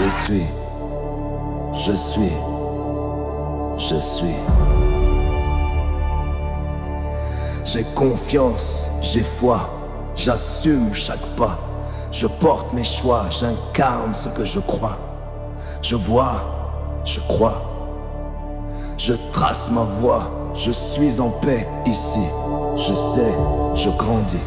Je suis, je suis, je suis. J'ai confiance, j'ai foi, j'assume chaque pas. Je porte mes choix, j'incarne ce que je crois. Je vois, je crois. Je trace ma voie, je suis en paix ici. Je sais, je grandis.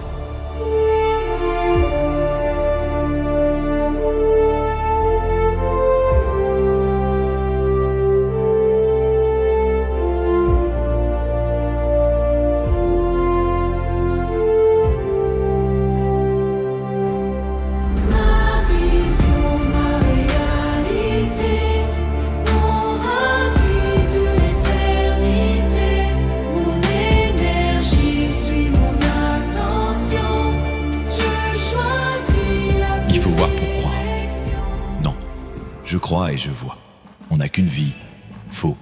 Je crois et je vois. On n'a qu'une vie. Faux.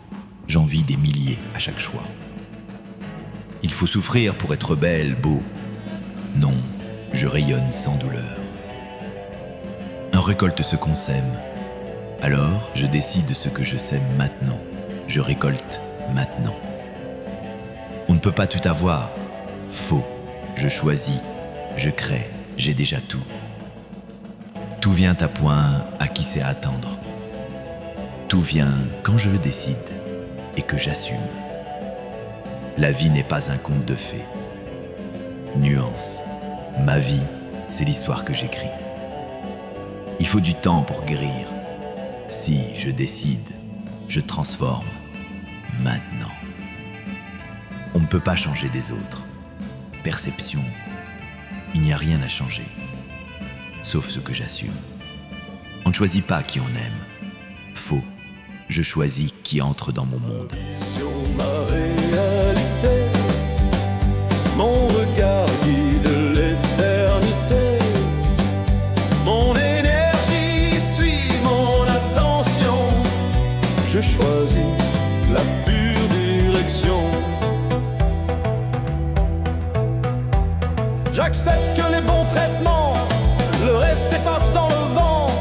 J'en vis des milliers à chaque choix. Il faut souffrir pour être belle, beau. Non, je rayonne sans douleur. On récolte ce qu'on sème. Alors, je décide ce que je sème maintenant. Je récolte maintenant. On ne peut pas tout avoir. Faux. Je choisis. Je crée. J'ai déjà tout. Tout vient à point à qui sait attendre. Tout vient quand je le décide et que j'assume. La vie n'est pas un conte de fées. Nuance. Ma vie, c'est l'histoire que j'écris. Il faut du temps pour guérir. Si je décide, je transforme maintenant. On ne peut pas changer des autres. Perception, il n'y a rien à changer. Sauf ce que j'assume. On ne choisit pas qui on aime. Faux. Je choisis qui entre dans mon monde. Ma réalité, mon regard guide l'éternité. Mon énergie suit mon attention. Je choisis la pure direction. J'accepte que les bons traitements, le reste efface dans le vent.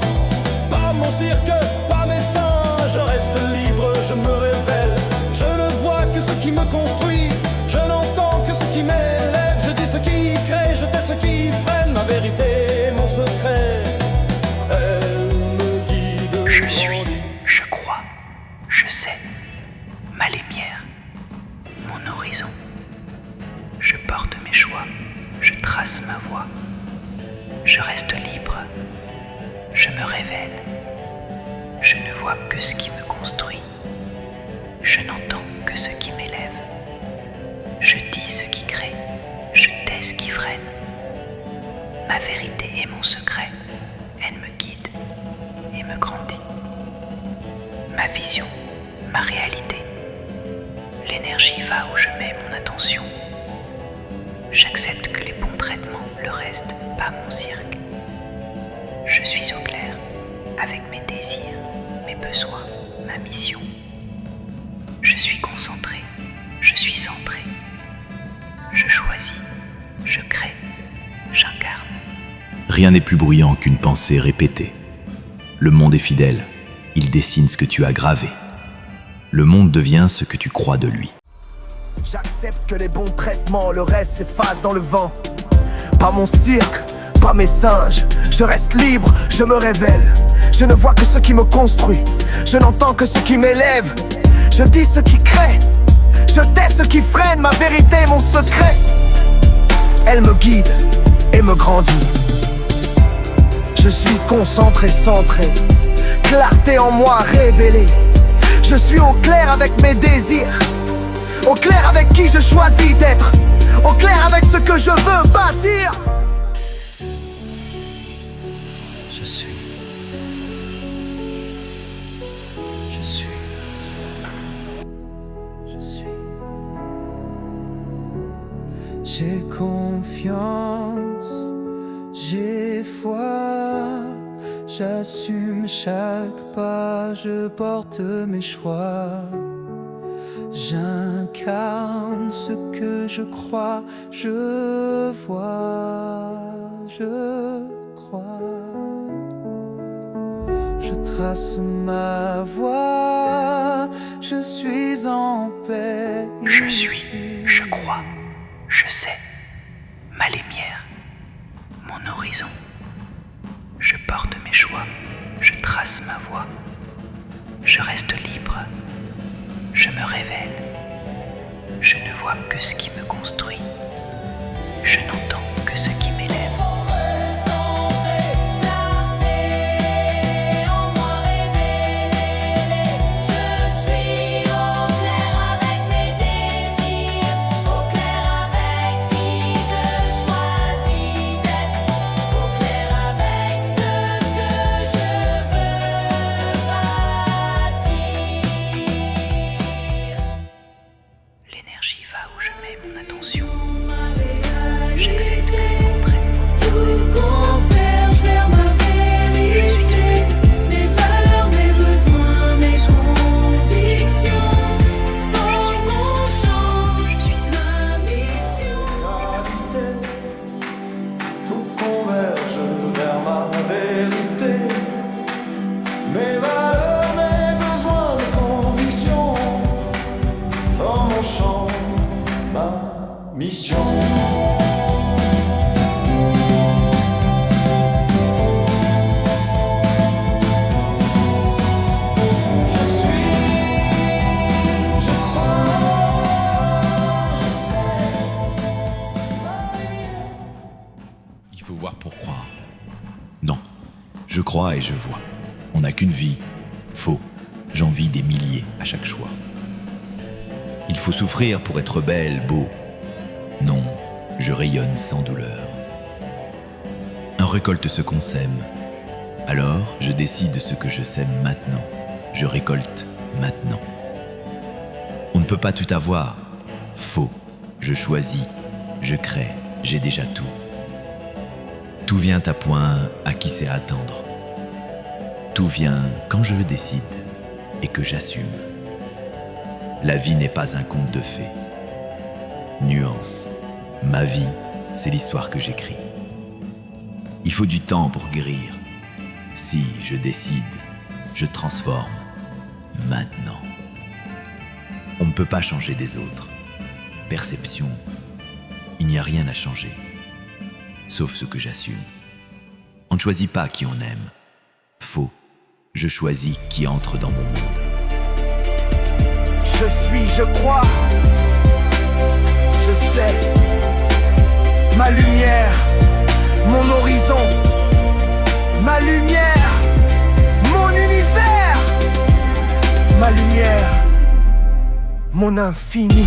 Pas mon cirque, pas mes seins. Je reste libre, je me révèle. Je ne vois que ce qui me construit. Je n'entends que ce qui m'élève. Je dis ce qui crée, je tais ce qui freine. Ma vérité, mon secret, elle me guide. Je suis, je crois, je sais. Ma lumière, mon horizon. Je porte mes choix, je trace ma voie. Je reste libre, je me révèle. Je ne vois que ce qui me construit. Je n'entends que ce qui m'élève. Je dis ce qui crée, je tais ce qui freine. Ma vérité est mon secret, elle me guide et me grandit. Ma vision, ma réalité. L'énergie va où je mets mon attention. J'accepte que les bons traitements, le reste, pas mon cirque. Je suis au clair avec mes désirs, mes besoins, ma mission. Je suis concentré, je suis centré. Je choisis, je crée, j'incarne. Rien n'est plus bruyant qu'une pensée répétée. Le monde est fidèle, il dessine ce que tu as gravé. Le monde devient ce que tu crois de lui. J'accepte que les bons traitements, le reste s'efface dans le vent. Pas mon cirque, pas mes singes. Je reste libre, je me révèle. Je ne vois que ce qui me construit. Je n'entends que ce qui m'élève. Je dis ce qui crée. Je tais ce qui freine. Ma vérité, mon secret, elle me guide et me grandit. Je suis concentré, centré. Clarté en moi révélée. Je suis au clair avec mes désirs. Au clair avec qui je choisis d'être. Au clair avec ce que je veux bâtir. Je suis. Je suis. Je suis. J'ai confiance, j'ai foi. J'assume chaque pas, je porte mes choix. J'incarne ce que je crois, je vois, je crois, je trace ma voie, je suis en paix. Je suis, je crois, je sais, ma lumière, mon horizon. Je porte mes choix, je trace ma voie. Je reste libre, je me révèle. Je ne vois que ce qui me construit. Je n'entends que ce qui m'élève. L'énergie va où je mets mon attention. J'accepte que les bons traitements Tout converge vers ma vérité, mes valeurs, mes besoins, mes convictions forment mon champ, ma mission. Tout converge vers ma vérité. Mes valeurs, mes besoins, mes convictions forment mon champ, ma mission. Je suis, je crois, je sais, ma lumière. Il faut voir pour croire. Non, je crois et je vois. On n'a qu'une vie. Faux, j'en vis des milliers à chaque choix. Il faut souffrir pour être belle, beau. Non, je rayonne sans douleur. On récolte ce qu'on sème. Alors, je décide ce que je sème maintenant. Je récolte maintenant. On ne peut pas tout avoir. Faux, je choisis, je crée, j'ai déjà tout. Tout vient à point à qui sait attendre. Tout vient quand je le décide et que j'assume. La vie n'est pas un conte de fées. Nuance, ma vie, c'est l'histoire que j'écris. Il faut du temps pour guérir. Si je décide, je transforme maintenant. On ne peut pas changer des autres. Perception, il n'y a rien à changer, sauf ce que j'assume. On ne choisit pas qui on aime. Faux, je choisis qui entre dans mon monde. Je suis, je crois, je sais, ma lumière, mon horizon, ma lumière, mon univers, ma lumière, mon infini.